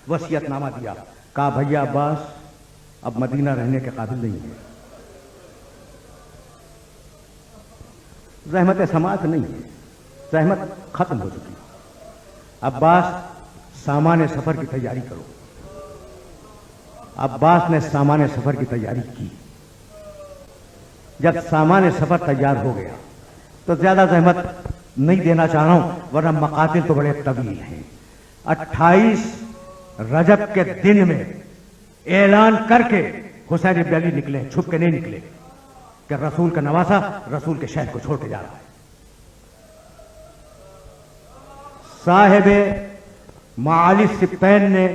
वसीयतनामा दिया, कहा भैया अब्बास अब मदीना रहने के काबिल नहीं है, रहमत समाज नहीं है, रहमत खत्म हो चुकी। अब्बास सामान्य सफर की तैयारी करो। अब्बास ने सामान्य सफर की तैयारी की। जब सामान्य सफर तैयार हो गया तो ज्यादा जहमत नहीं देना चाह रहा हूं, वरना मकातिल तो बड़े तवील हैं। 28 रजब के दिन में ऐलान करके हुसैन इब्न अली निकले, छुप के नहीं निकले कि रसूल का नवासा रसूल के शहर को छोड़ के जा रहा है। साहिब माली सिब्तैन ने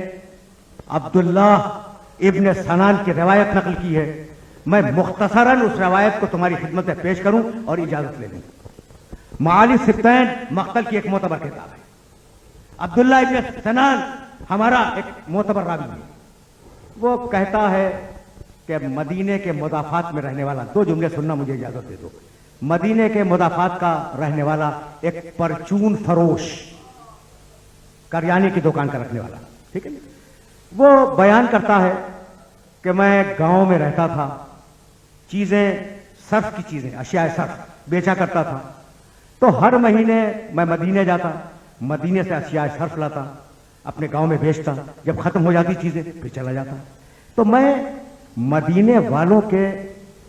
अब्दुल्ला इब्न सनान की रवायत नकल की है। मैं मुख्तसरन उस रवायत को तुम्हारी खिदमत में पेश करूं और इजाजत ले लूं। माली सिब्तैन मख्तल की एक मोतबर किताब है। अब्दुल्ला इब्न सनान हमारा एक मोतबर रावी है। वो कहता है कि मदीने के मुदाफात में रहने वाला, दो जुमले सुनना, मुझे इजाजत दे दो। मदीने के मुदाफात का रहने वाला एक परचून फरोश, करियाने की दुकान का रखने वाला, ठीक है, वो बयान करता है कि मैं गांव में रहता था, चीजें सर्फ की चीजें, अशिया सर्फ बेचा करता था। तो हर महीने मैं मदीने जाता, मदीने से अशिया सर्फ लाता, अपने गांव में बेचता। जब खत्म हो जाती चीजें फिर चला जाता। तो मैं मदीने वालों के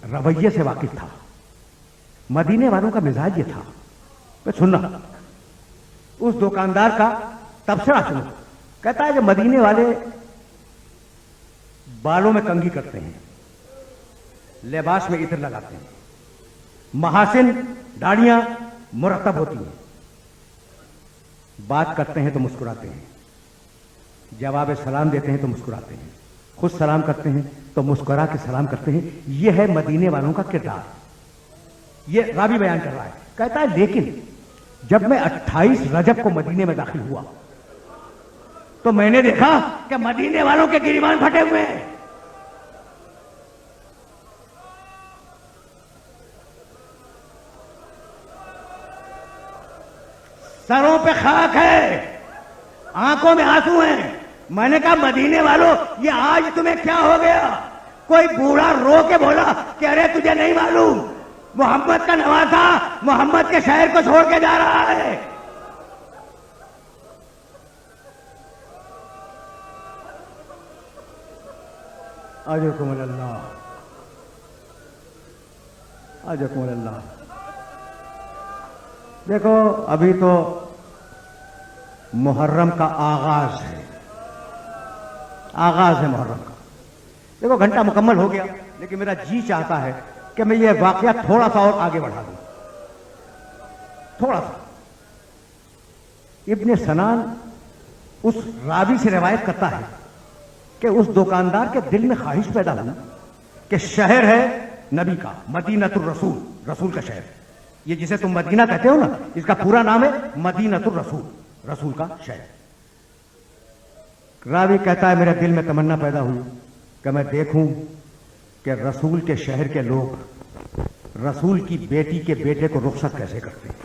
रवैये से वाकिफ था। मदीने वालों का मिजाज ये था, मैं सुनना उस दुकानदार का तबसरा सुनो। कहता है कि मदीने वाले बालों में कंघी करते हैं, लिबास में इत्र लगाते हैं, महासिन दाढ़ियां मुरतब होती हैं, बात करते हैं तो मुस्कुराते हैं, जवाब सलाम देते हैं तो मुस्कुराते हैं, खुद सलाम करते हैं तो मुस्कुरा के सलाम करते हैं। यह है मदीने वालों का किरदार। यह रावी बयान कर रहा है। कहता है लेकिन जब मैं 28 रजब को मदीने में दाखिल हुआ तो मैंने देखा कि मदीने वालों के गिरिबान फटे हुए हैं। सरों पे खाक है, आंखों में आंसू हैं। मैंने कहा मदीने वालों ये आज तुम्हें क्या हो गया? कोई बूढ़ा रो के बोला कि अरे तुझे नहीं मालूम, मोहम्मद का नवासा मोहम्मद के शहर को छोड़ के जा रहा है। अजकुमुल्लाह, अजकुमुल्लाह। देखो अभी तो मुहर्रम का आगाज है, आगाज है मुहर्रम का। देखो घंटा मुकम्मल हो गया, लेकिन मेरा जी चाहता है कि मैं ये वाकया थोड़ा सा और आगे बढ़ा दूं, थोड़ा सा। इब्न सनान उस रावी से रिवायत करता है कि उस दुकानदार के दिल में ख्वाहिश पैदा हुई कि शहर है नबी का, मदीनतुर रसूल, रसूल का शहर। ये जिसे तुम मदीना कहते हो ना, इसका पूरा नाम है मदीनतुर रसूल, रसूल का शहर। रावी कहता है मेरे दिल में तमन्ना पैदा हुई कि मैं देखूं कि रसूल के शहर के लोग रसूल की बेटी के बेटे को रुखसत कैसे करते हैं।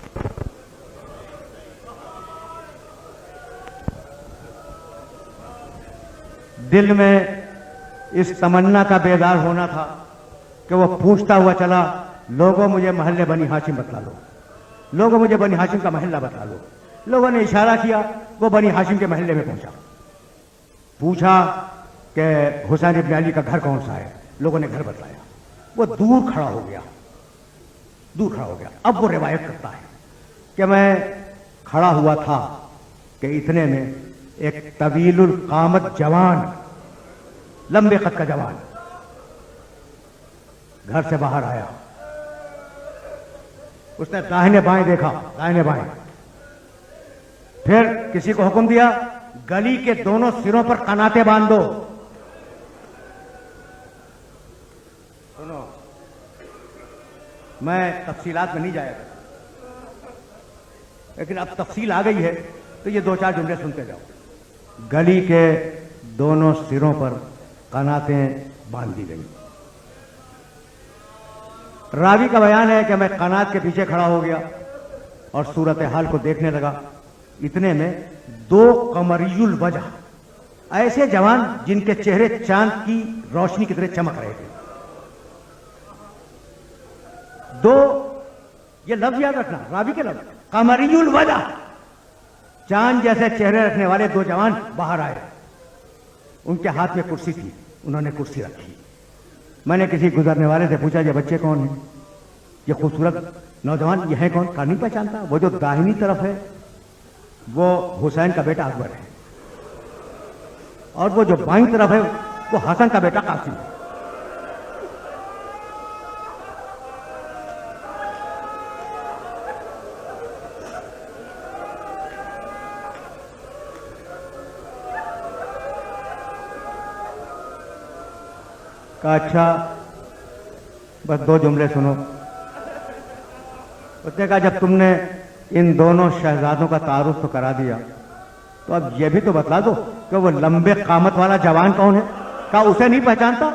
दिल में इस तमन्ना का बेदार होना था कि वो पूछता हुआ चला, लोगों मुझे मोहल्ले बनी हाशिम बतला लो, लोगों मुझे बनी हाशिम का मोहल्ला बतला लो। लोगों ने इशारा किया, वो बनी हाशिम के मोहल्ले में पहुंचा। पूछा कि हुसैन इब्न अली का घर कौन सा है। लोगों ने घर बतलाया। वो दूर खड़ा हो गया, दूर खड़ा हो गया। अब वो रिवायत करता है कि मैं खड़ा हुआ था कि इतने में एक तवीलुल कामत जवान, लंबे कद का जवान घर से बाहर आया। उसने दाहिने बाएं देखा, दाहिने बाएं, फिर किसी को हुक्म दिया गली के दोनों सिरों पर कनाते बांध दो। सुनो, मैं तफसीलात में नहीं जाएगा, लेकिन अब तफसील आ गई है तो ये दो चार जुमले सुनते जाओ। गली के दोनों सिरों पर कनातें बांध दी गई। रावी का बयान है कि मैं कनात के पीछे खड़ा हो गया और सूरत हाल को देखने लगा। इतने में दो कमरियुल वजह, ऐसे जवान जिनके चेहरे चांद की रोशनी की तरह चमक रहे थे। दो, ये लफ्ज याद रखना, रावी के लफ्ज, कमरियुल वजह, चांद जैसे चेहरे रखने वाले दो जवान बाहर आए। उनके हाथ में कुर्सी थी, उन्होंने कुर्सी रखी। मैंने किसी गुजरने वाले से पूछा, ये बच्चे कौन हैं, ये खूबसूरत नौजवान, ये है कौन? कहा नहीं पहचानता। वो जो दाहिनी तरफ है वो हुसैन का बेटा अकबर है, और वो जो बाईं तरफ है वो हसन का बेटा कासिम है। कहा अच्छा, बस दो जुमले सुनो। उसने कहा जब तुमने इन दोनों शहजादों का तारुफ तो करा दिया, तो अब यह भी तो बतला दो कि वो लंबे कामत वाला जवान कौन है। कहा उसे नहीं पहचानता,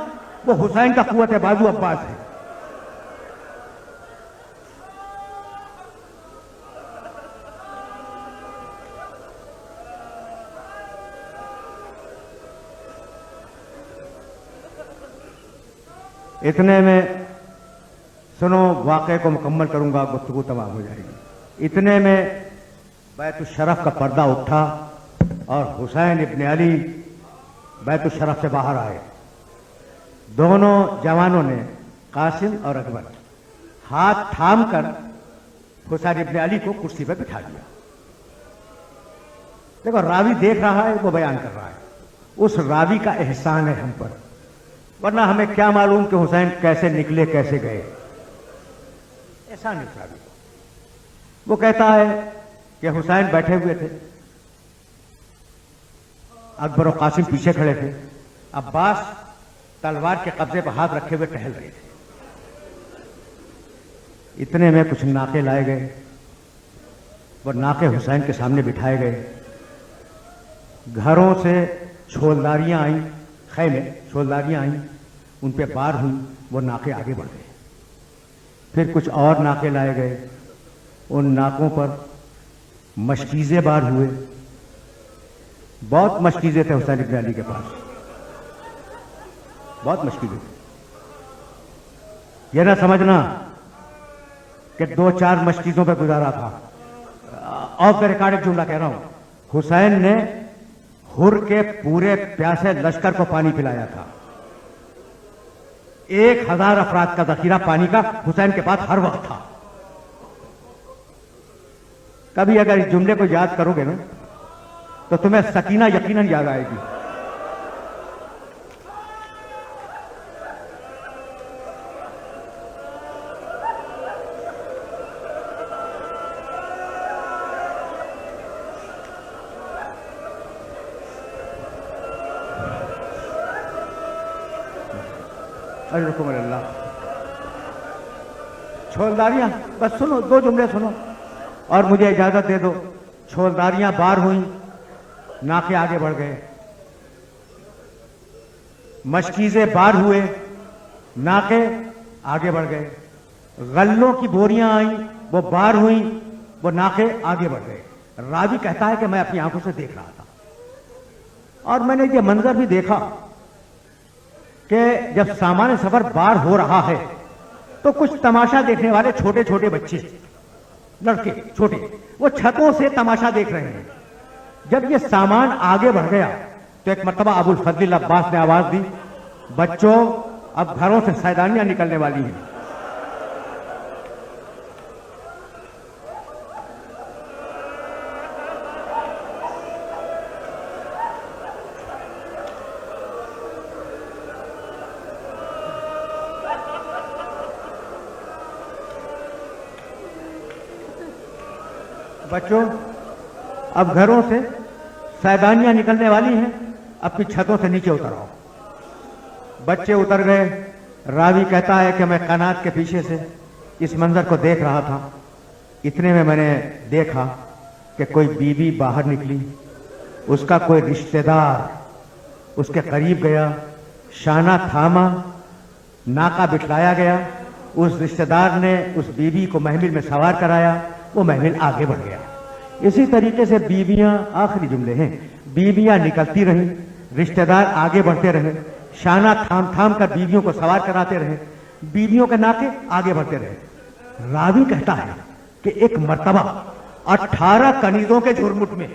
वो हुसैन का कुव्वत बाजू अब्बास है। इतने में सुनो, वाक़े को मुकम्मल करूंगा, गुफ्तगू तमाम हो जाएगी। इतने में बैतुल शरफ का पर्दा उठा और हुसैन इब्न अली बैतुल शरफ से बाहर आए। दोनों जवानों ने, कासिम और अकबर, हाथ थाम कर हुसैन इब्न अली को कुर्सी पर बिठा दिया। देखो, रावी देख रहा है, वो बयान कर रहा है। उस रावी का एहसान है हम पर, वरना हमें क्या मालूम कि हुसैन कैसे निकले, कैसे गए। एहसान है रावी को। वो कहता है कि हुसैन बैठे हुए थे, अकबर और कासिम पीछे खड़े थे, अब्बास तलवार के कब्जे पर हाथ रखे हुए टहल रहे थे। इतने में कुछ नाके लाए गए, वो नाके हुसैन के सामने बिठाए गए। घरों से छोलदारियां आई, खैमे छोलदारियां आई, उन पे बार हुई, वो नाके आगे बढ़ गए। फिर कुछ और नाके लाए गए, उन नाकों पर मशकीज़े बार हुए। बहुत मशकीज़े थे हुसैन इब्न अली के पास, बहुत मशकीज़े थे। यह ना समझना कि दो चार मशकीज़ों पर गुजारा था। ऑफ द रिकॉर्ड एक जुमला कह रहा हूं, हुसैन ने हुर के पूरे प्यासे लश्कर को पानी पिलाया था। 1000 अफराद का जखीरा पानी का हुसैन के पास हर वक्त था। कभी अगर इस जुमले को याद करोगे ना, तो तुम्हें सकीना यकीनन याद आएगी। अल्लाह, छोलदारियां, बस सुनो, दो जुमले सुनो और मुझे इजाजत दे दो। छोलदारियां बार हुई, नाके आगे बढ़ गए। मशकीज़े बार हुए, नाके आगे बढ़ गए। गल्लों की बोरियां आई, वो बार हुई, वो नाके आगे बढ़ गए। रावी कहता है कि मैं अपनी आंखों से देख रहा था और मैंने ये मंजर भी देखा कि जब सामान्य सफर बार हो रहा है तो कुछ तमाशा देखने वाले छोटे छोटे बच्चे, लड़के छोटे, वो छतों से तमाशा देख रहे हैं। जब ये सामान आगे बढ़ गया तो एक मर्तबा अबुल फजल अब्बास ने आवाज दी, बच्चों अब घरों से सैदानियां निकलने वाली हैं। बच्चों अब घरों से सैदानियां निकलने वाली हैं, अपनी छतों से नीचे उतर आओ। बच्चे उतर गए। रावी कहता है कि मैं कनात के पीछे से इस मंजर को देख रहा था। इतने में मैंने देखा कि कोई बीवी बाहर निकली, उसका कोई रिश्तेदार उसके करीब गया, शाना थामा, नाका बिठलाया गया। उस रिश्तेदार ने उस बीवी को महमिल में सवार कराया, वो महमिल आगे बढ़ गया। इसी तरीके से बीवियां, आखिरी जुमले हैं, बीवियां निकलती रहीं, रिश्तेदार आगे बढ़ते रहे, शाना थाम थाम कर बीवियों को सवार कराते रहे, बीवियों के नाते आगे बढ़ते रहे। रावी कहता है कि एक मर्तबा 18 कनीजों के झुरमुट में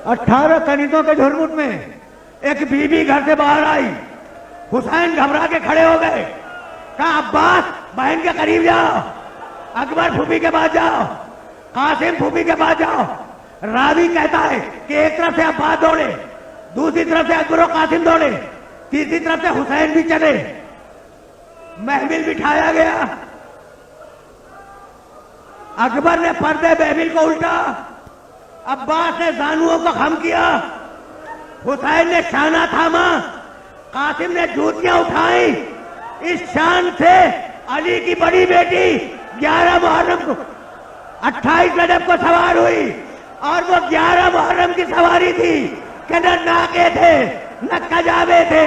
18 कनीजों के झुरमुट में एक बीबी घर से बाहर आई। हुसैन घबरा के खड़े हो गए। कहा अब्बास बहन के करीब जाओ, अकबर फूफी के पास जाओ, कासिम फूफी के पास जाओ। रावी कहता है कि एक तरफ से अब्बास दौड़े, दूसरी तरफ से अकबर और कासिम दौड़े, तीसरी तरफ से हुसैन भी चले। महमिल बिठाया गया। अकबर ने पर्दे महमिल को उल्टा, अब्बास ने जानुओं को खम किया, हुसैन ने शाना थामा, कासिम ने जूतियां उठाई। इस शान से अली की बड़ी बेटी 11 मुहर्रम को 28 रजब को सवार हुई और वो 11 मुहर्रम की सवारी थी कि न नाके थे न कजाबे थे।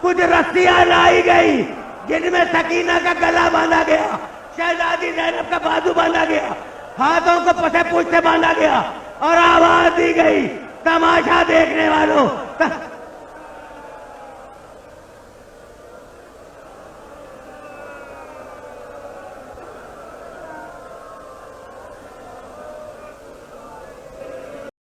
कुछ रस्सियां लाई गई जिनमें सकीना का गला बांधा गया, शहजादी ज़ैनब का बाजू बांधा गया, हाथों को पसे पूछ से बांधा गया और आवाज दी गई तमाशा देखने वालों